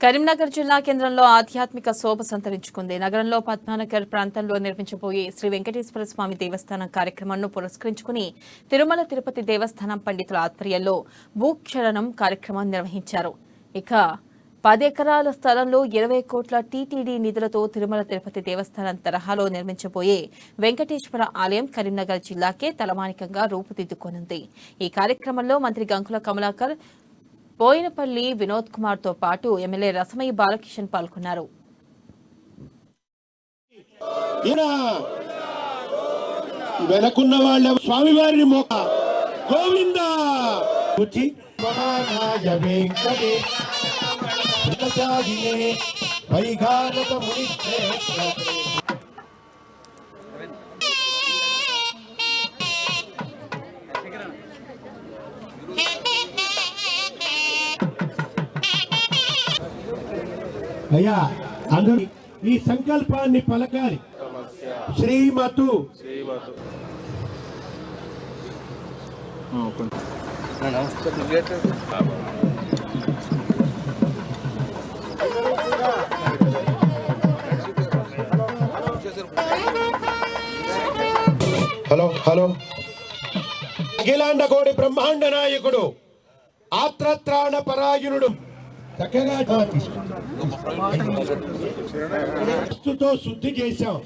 కరీంనగర్ జిల్లా కేంద్రంలో ఆధ్యాత్మిక శోభ సంతరించుకుంది. నగరంలో పద్మానగర్ ప్రాంతంలో నిర్మించబోయే శ్రీ వెంకటేశ్వర స్వామి దేవస్థానం కార్యక్రమాన్ని పురస్కరించుకుని తిరుమల తిరుపతి దేవస్థానం పండితుల ఆధ్వర్యంలో భూక్షరణం కార్యక్రమం నిర్వహించారు. ఇక 10 ఎకరాల స్థలంలో 20 కోట్ల టీటీడీ నిధులతో తిరుమల తిరుపతి దేవస్థానం తరహాలో నిర్మించబోయే వెంకటేశ్వర ఆలయం కరీంనగర్ జిల్లాకే తలమానికంగా రూపుదిద్దుకోనుంది. ఈ కార్యక్రమంలో మంత్రి గంగుల కమలాకర్, బోయినపల్లి వినోద్ కుమార్ తో పాటు ఎమ్మెల్యే రసమయ్య బాలకిషన్ పాల్గొన్నారు. వెనకున్న వాళ్ళ స్వామివారిని మోక గోవింద అయ్యా అందరూ ఈ సంకల్పాన్ని పలకాలి. శ్రీమతు హలో హలో అఖిలాండ కోడి బ్రహ్మాండ నాయకుడు ఆత్రత్రాణ పరాయణుడు చక్కగా శుద్ధి చేశాం.